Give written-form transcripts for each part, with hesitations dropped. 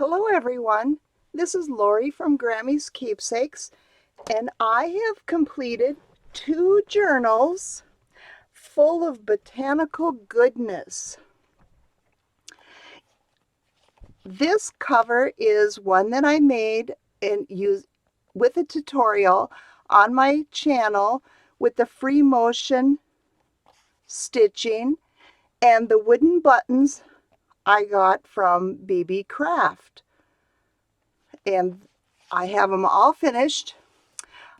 Hello everyone, this is Lori from Grammy's Keepsakes, and I have completed 2 journals full of botanical goodness. This cover is one that I made and used with a tutorial on my channel with the free motion stitching and the wooden buttons I got from BB Craft. And I have them all finished.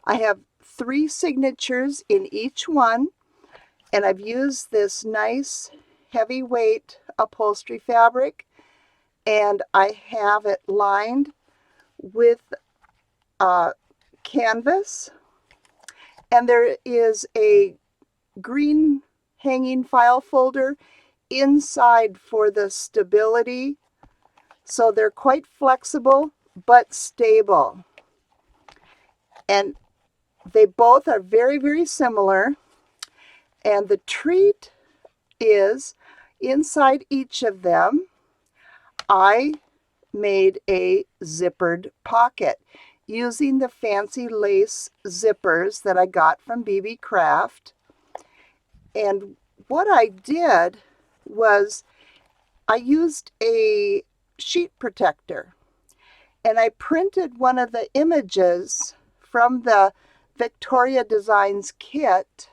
I have 3 signatures in each one, and I've used this nice heavyweight upholstery fabric, and I have it lined with canvas, and there is a green hanging file folder inside for the stability, so they're quite flexible but stable. And they both are very, very similar. And the treat is inside each of them, I made a zippered pocket using the fancy lace zippers that I got from BB Craft. And what I did was I used a sheet protector, and I printed one of the images from the Victoria Designs kit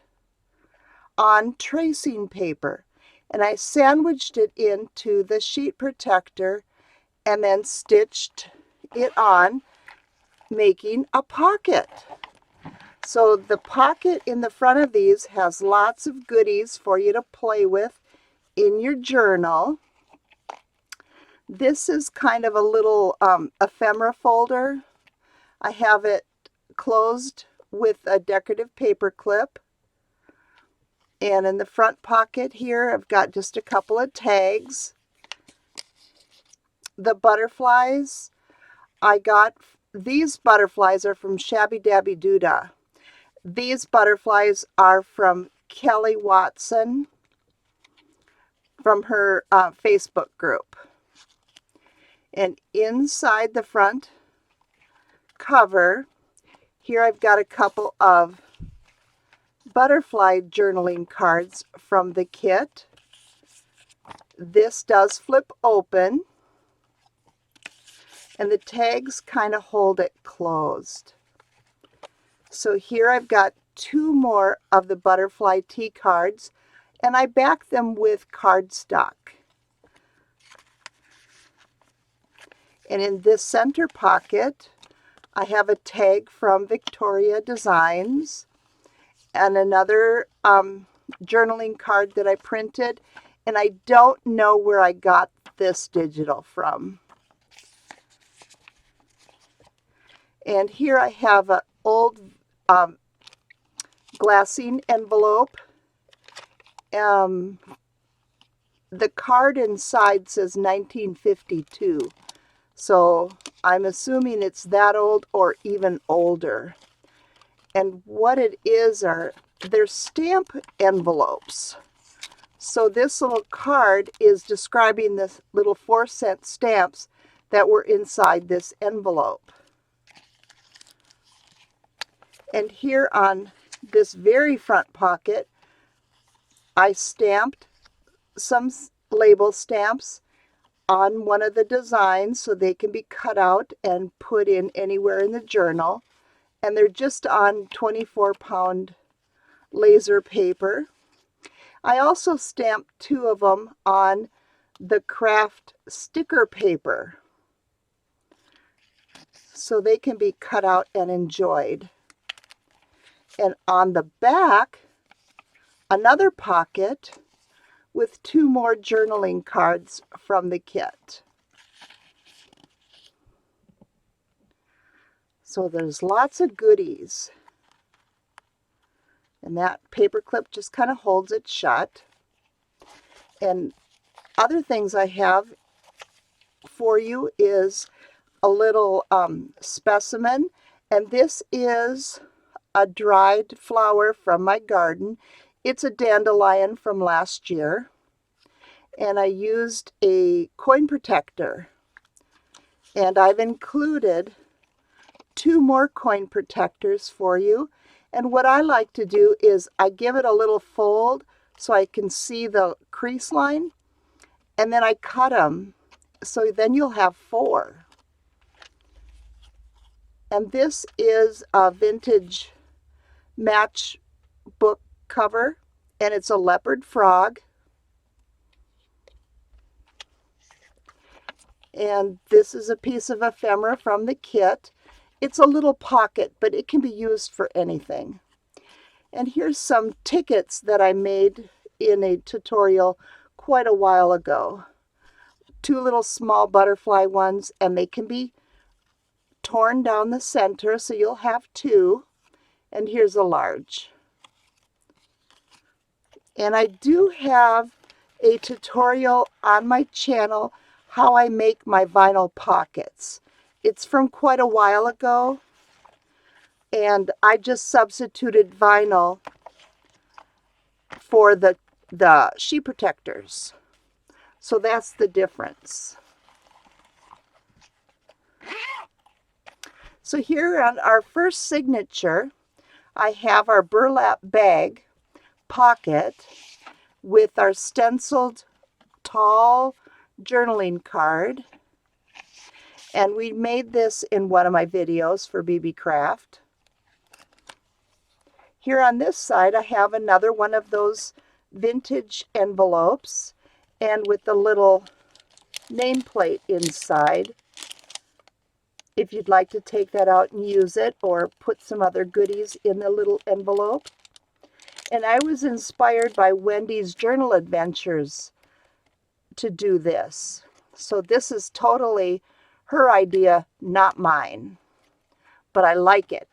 on tracing paper, and I sandwiched it into the sheet protector and then stitched it on, making a pocket. So the pocket in the front of these has lots of goodies for you to play with in your journal. This is kind of a little ephemera folder. I have it closed with a decorative paper clip. And in the front pocket here, I've got just a couple of tags. The butterflies, these butterflies are from Shabby Dabby Doodah. These butterflies are from Kelly Watson from her Facebook group. And inside the front cover, here I've got a couple of butterfly journaling cards from the kit. This does flip open, and the tags kind of hold it closed. So here I've got 2 more of the butterfly tea cards, and I back them with cardstock. And in this center pocket, I have a tag from Victoria Designs and another journaling card that I printed, and I don't know where I got this digital from. And here I have an old glassine envelope. The card inside says 1952. So I'm assuming it's that old or even older. And what it is they're stamp envelopes. So this little card is describing the little 4-cent stamps that were inside this envelope. And here on this very front pocket, I stamped some label stamps on one of the designs so they can be cut out and put in anywhere in the journal. And they're just on 24-pound laser paper. I also stamped 2 of them on the craft sticker paper so they can be cut out and enjoyed. And on the back, another pocket with 2 more journaling cards from the kit. So there's lots of goodies. And that paper clip just kind of holds it shut. And other things I have for you is a little specimen. And this is a dried flower from my garden. It's a dandelion from last year. And I used a coin protector And I've included 2 more coin protectors for you. And what I like to do is I give it a little fold so I can see the crease line, and then I cut them, so then you'll have 4. And this is a vintage matchbook cover, and it's a leopard frog. And this is a piece of ephemera from the kit. It's a little pocket, but it can be used for anything. And here's some tickets that I made in a tutorial quite a while ago. 2 little small butterfly ones, and they can be torn down the center, so you'll have 2. And here's a large. And I do have a tutorial on my channel how I make my vinyl pockets. It's from quite a while ago, and I just substituted vinyl for the sheet protectors. So that's the difference. So here on our first signature, I have our burlap bag pocket with our stenciled tall journaling card. And we made this in one of my videos for BB Craft. Here on this side, I have another one of those vintage envelopes, and with the little nameplate inside, if you'd like to take that out and use it, or put some other goodies in the little envelope. And I was inspired by Wendy's Journal Adventures to do this. So this is totally her idea, not mine. But I like it.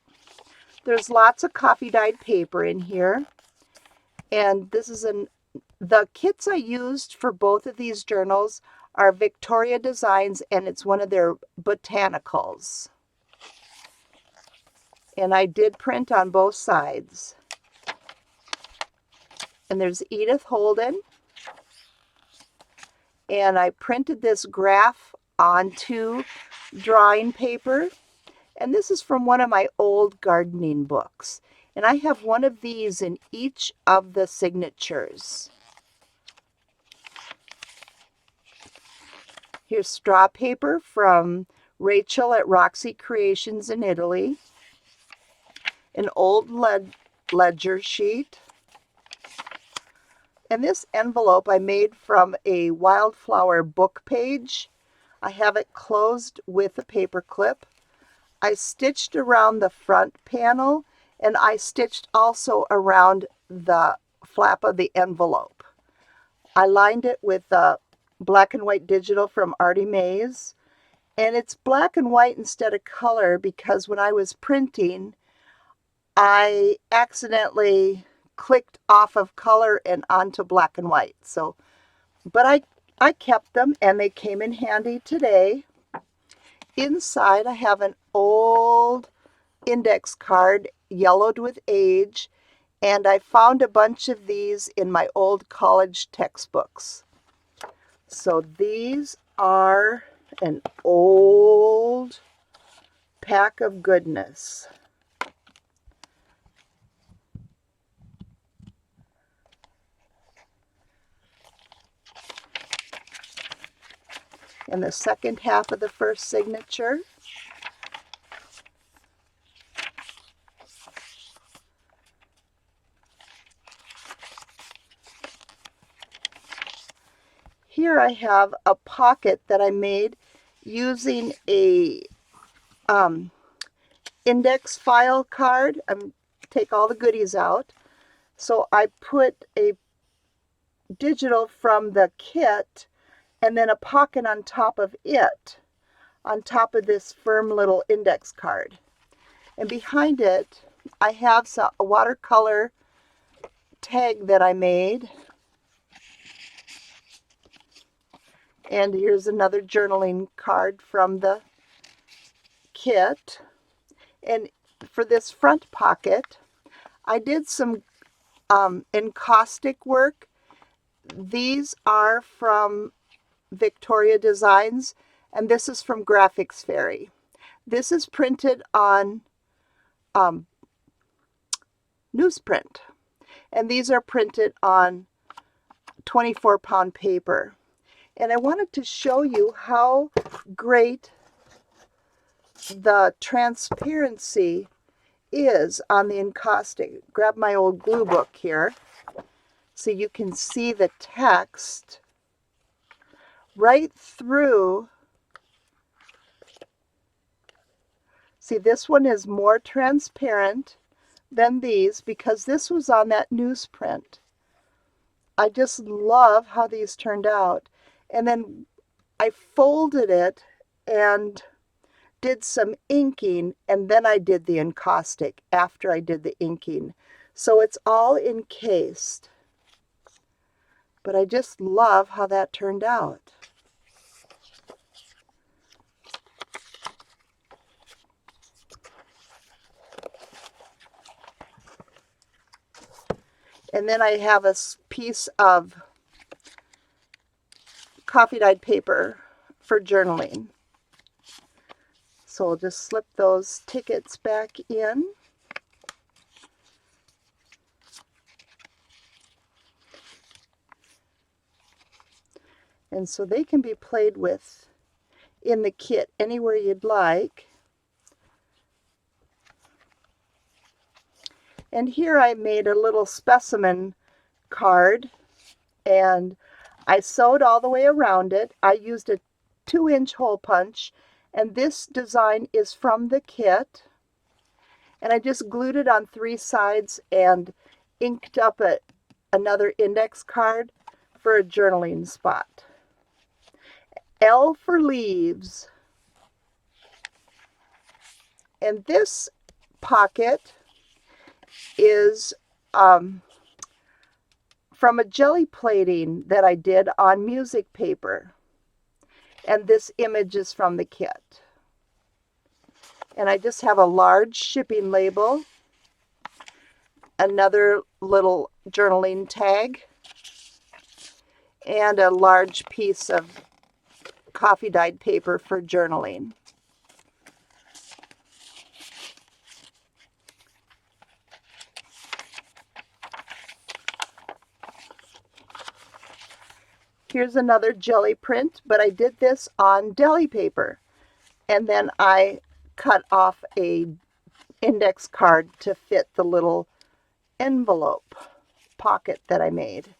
There's lots of coffee dyed paper in here. And this is the kits I used for both of these journals are Victoria Designs, and it's one of their Botanicals. And I did print on both sides. And there's Edith Holden. And I printed this graph onto drawing paper. And this is from one of my old gardening books. And I have one of these in each of the signatures. Here's straw paper from Rachel at Roxy Creations in Italy. An old ledger sheet. And this envelope I made from a wildflower book page. I have it closed with a paper clip. I stitched around the front panel, and I stitched also around the flap of the envelope. I lined it with black and white digital from Artie Mays, and it's black and white instead of color because when I was printing, I accidentally clicked off of color and onto black and white. So, but I kept them, and they came in handy today. Inside, I have an old index card, yellowed with age, and I found a bunch of these in my old college textbooks. So these are an old pack of goodness. And the second half of the first signature. Here I have a pocket that I made using a index file card. Take all the goodies out. So I put a digital from the kit and then a pocket on top of it, on top of this firm little index card. And behind it, I have a watercolor tag that I made. And here's another journaling card from the kit. And for this front pocket, I did some encaustic work. These are from Victoria Designs, and this is from Graphics Fairy. This is printed on newsprint, and these are printed on 24-pound paper. And I wanted to show you how great the transparency is on the encaustic. Grab my old glue book here so you can see the text right through. See, this one is more transparent than these because this was on that newsprint. I just love how these turned out. And then I folded it and did some inking, and then I did the encaustic after I did the inking. So it's all encased. But I just love how that turned out. And then I have a piece of coffee dyed paper for journaling. So I'll just slip those tickets back in. And so they can be played with in the kit anywhere you'd like. And here I made a little specimen card, and I sewed all the way around it. I used a 2-inch hole punch, and this design is from the kit. And I just glued it on 3 sides and inked up another index card for a journaling spot. L for leaves. And this pocket is from a jelly plating that I did on music paper. And this image is from the kit. And I just have a large shipping label, another little journaling tag, and a large piece of coffee dyed paper for journaling. Here's another jelly print, but I did this on deli paper. And then I cut off a index card to fit the little envelope pocket that I made.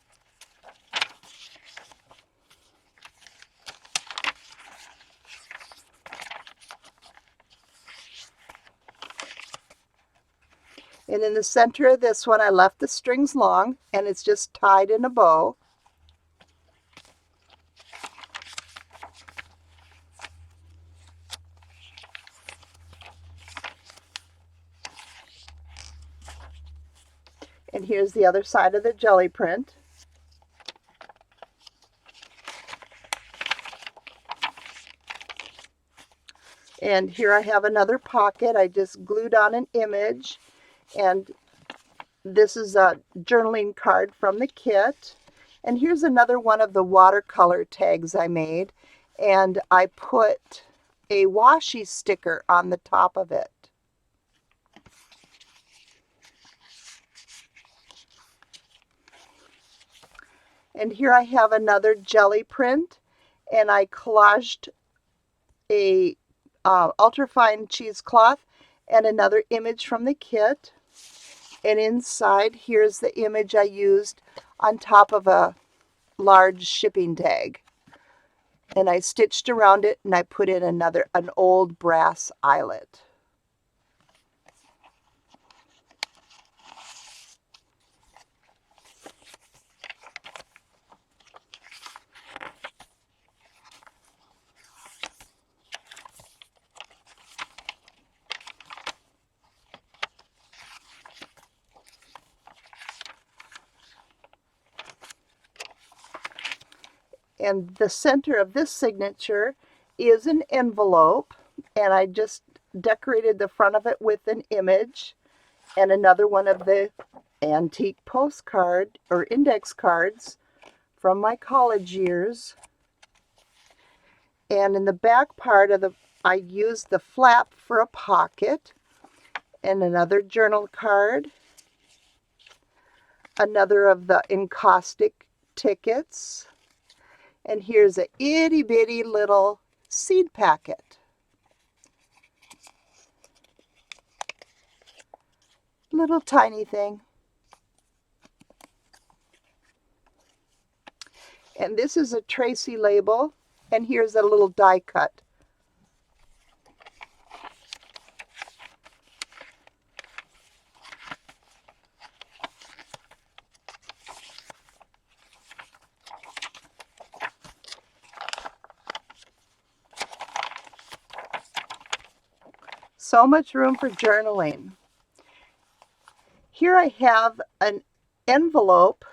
And in the center of this one, I left the strings long, and it's just tied in a bow. And here's the other side of the jelly print. And here I have another pocket. I just glued on an image, and this is a journaling card from the kit. And here's another one of the watercolor tags I made, and I put a washi sticker on the top of it. And here I have another jelly print, and I collaged a ultrafine cheesecloth and another image from the kit. And inside, here's the image I used on top of a large shipping tag. And I stitched around it, and I put in an old brass eyelet. And the center of this signature is an envelope, and I just decorated the front of it with an image and another one of the antique postcard or index cards from my college years. And in the back part of I used the flap for a pocket, and another journal card, another of the encaustic tickets, and here's a itty bitty little seed packet. Little tiny thing. And this is a Tracy label, and here's a little die cut. So much room for journaling. Here I have an envelope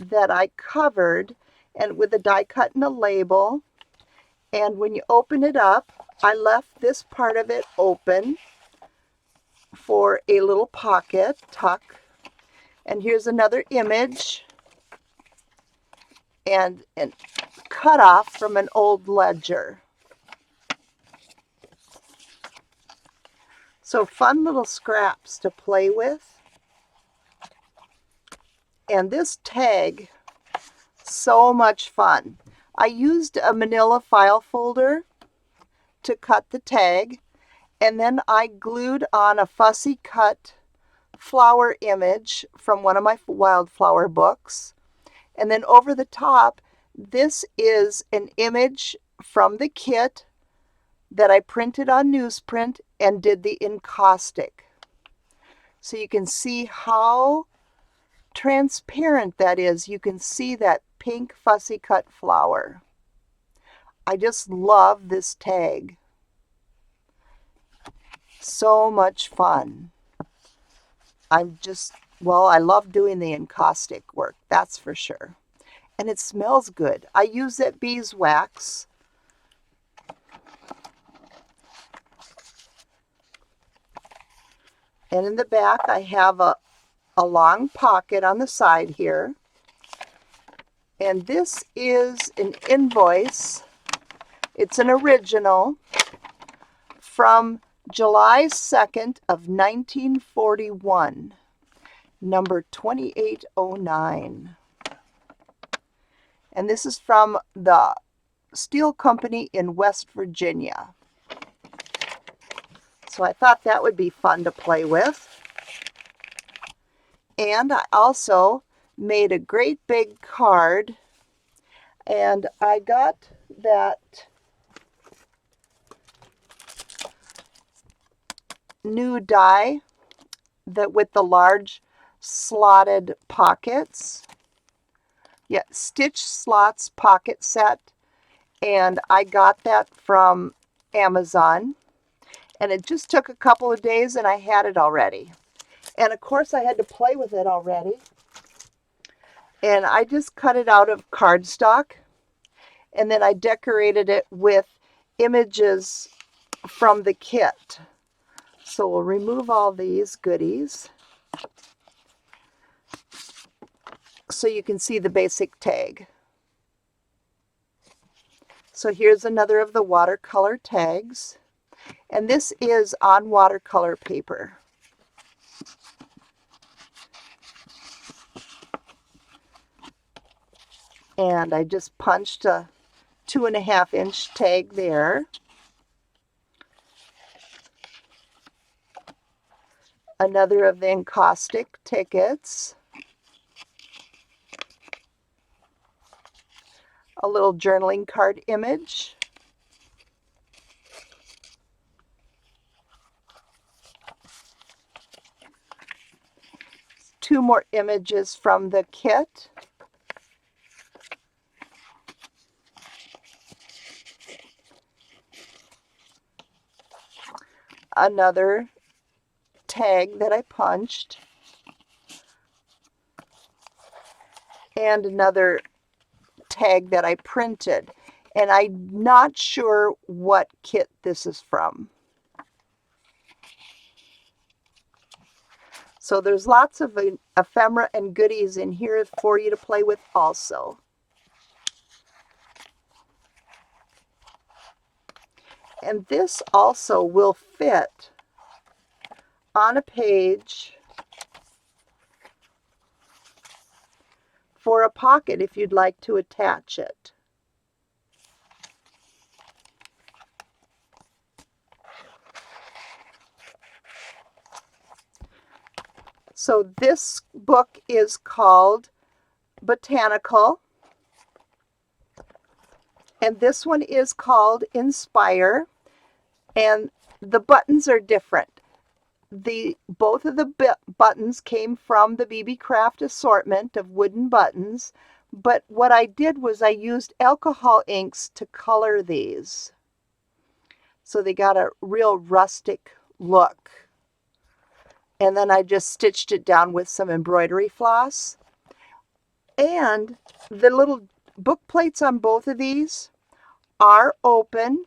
that I covered and with a die cut and a label. And when you open it up, I left this part of it open for a little pocket tuck. And here's another image and cut off from an old ledger. So fun little scraps to play with. And this tag, so much fun. I used a manila file folder to cut the tag, and then I glued on a fussy cut flower image from one of my wildflower books. And then over the top, this is an image from the kit that I printed on newsprint and did the encaustic. So you can see how transparent that is. You can see that pink fussy cut flower. I just love this tag. So much fun. I love doing the encaustic work, that's for sure. And it smells good. I use that beeswax. And in the back, I have a long pocket on the side here. And this is an invoice. It's an original from July 2nd of 1941, number 2809. And this is from the steel company in West Virginia. So I thought that would be fun to play with. And I also made a great big card, and I got that new die that with the large slotted pockets. Yeah, stitch slots pocket set, and I got that from Amazon. And it just took a couple of days and I had it already. And of course I had to play with it already. And I just cut it out of cardstock. And then I decorated it with images from the kit. So we'll remove all these goodies so you can see the basic tag. So here's another of the watercolor tags. And this is on watercolor paper. And I just punched a 2.5-inch tag there. Another of the encaustic tickets. A little journaling card image. Two more images from the kit. Another tag that I punched. And another tag that I printed. And I'm not sure what kit this is from. So there's lots of ephemera and goodies in here for you to play with also. And this also will fit on a page for a pocket if you'd like to attach it. So this book is called Botanical, and this one is called Inspire, and the buttons are different. Both of the buttons came from the BB Craft assortment of wooden buttons, but what I did was I used alcohol inks to color these. So they got a real rustic look. And then I just stitched it down with some embroidery floss. And the little book plates on both of these are open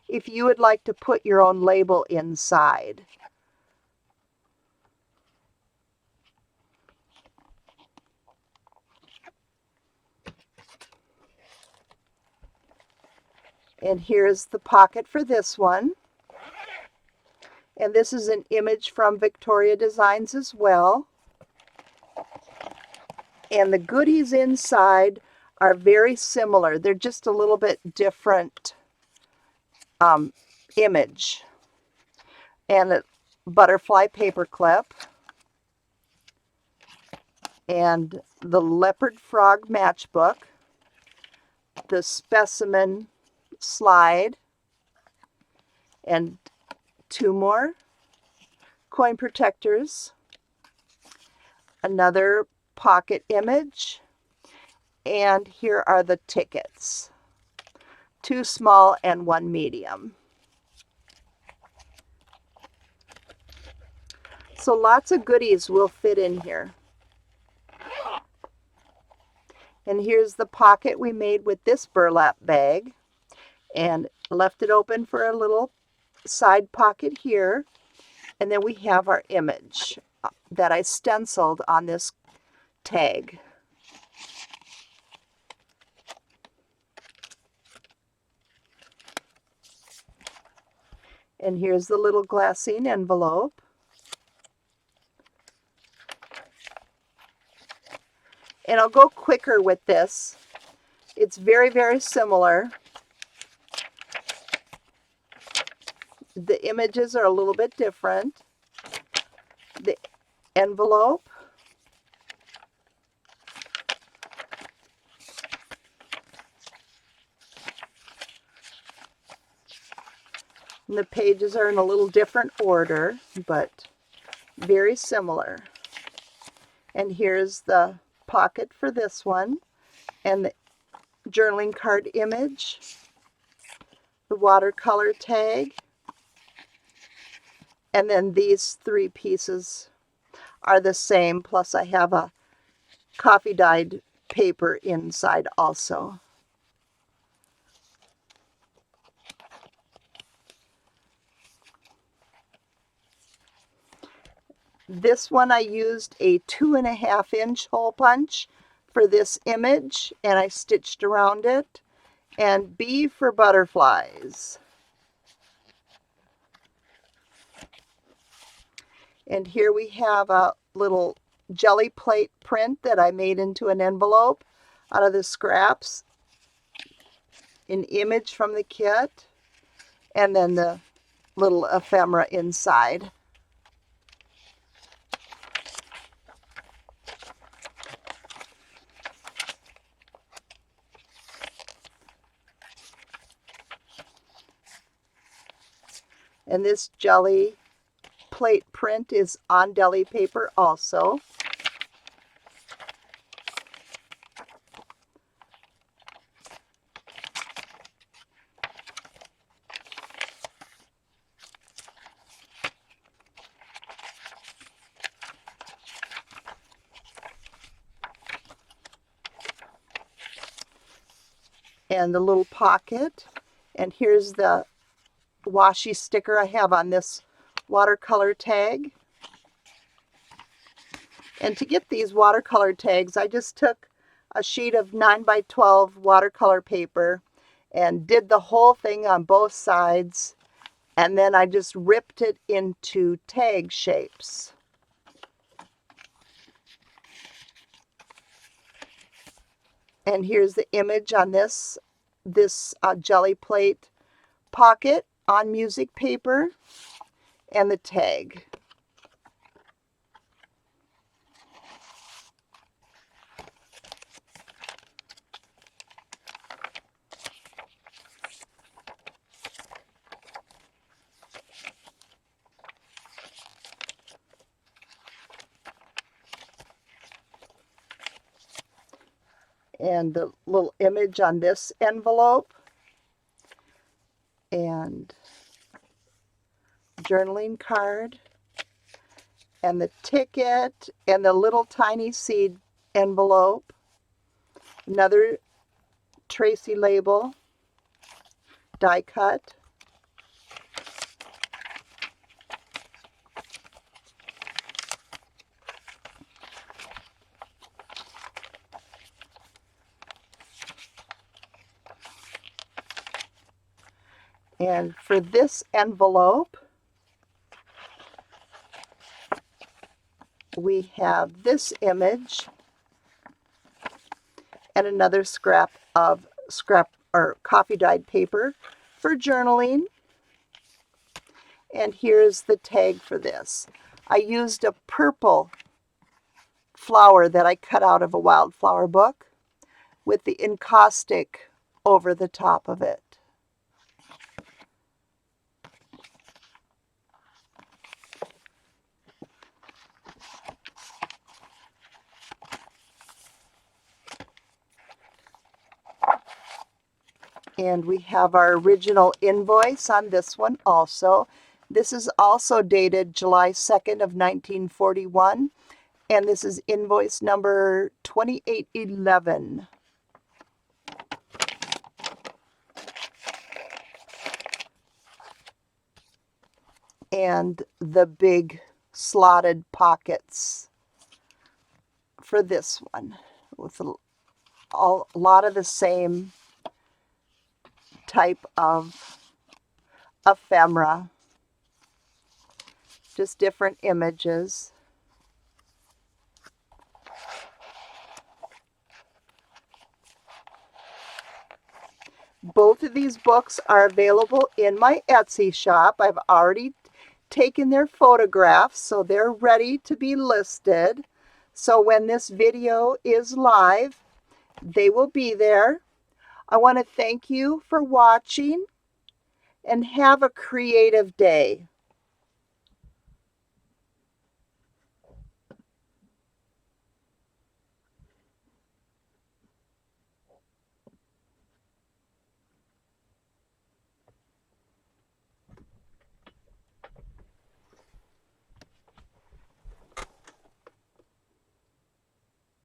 if you would like to put your own label inside. And here's the pocket for this one. And this is an image from Victoria Designs as well. And the goodies inside are very similar. They're just a little bit different image. And a butterfly paper clip. And the leopard frog matchbook. The specimen slide. And 2 more coin protectors, another pocket image, and here are the tickets, 2 small and 1 medium. So lots of goodies will fit in here. And here's the pocket we made with this burlap bag, and left it open for a little side pocket here. And then we have our image that I stenciled on this tag. And here's the little glassine envelope. And I'll go quicker with this. It's very, very similar. The images are a little bit different. The envelope. And the pages are in a little different order, but very similar. And here's the pocket for this one, and the journaling card image, the watercolor tag, and then these 3 pieces are the same, plus I have a coffee dyed paper inside also. This one I used a 2.5-inch hole punch for this image, and I stitched around it. And B for butterflies. And here we have a little jelly plate print that I made into an envelope out of the scraps. An image from the kit. And then the little ephemera inside. And this jelly plate print is on deli paper also. And the little pocket. And here's the washi sticker I have on this watercolor tag. And to get these watercolor tags, I just took a sheet of 9x12 watercolor paper and did the whole thing on both sides, and then I just ripped it into tag shapes. And here's the image on this jelly plate pocket on music paper and the tag. And the little image on this envelope, and journaling card, and the ticket, and the little tiny seed envelope, another Tracy label, die cut, and for this envelope, we have this image and another scrap or coffee dyed paper for journaling. And here's the tag for this. I used a purple flower that I cut out of a wildflower book with the encaustic over the top of it. And we have our original invoice on this one also. This is also dated July 2nd of 1941, and this is invoice number 2811. And the big slotted pockets for this one with a lot of the same type of ephemera, just different images. Both of these books are available in my Etsy shop. I've already taken their photographs, so they're ready to be listed. So when this video is live, they will be there. I want to thank you for watching and have a creative day.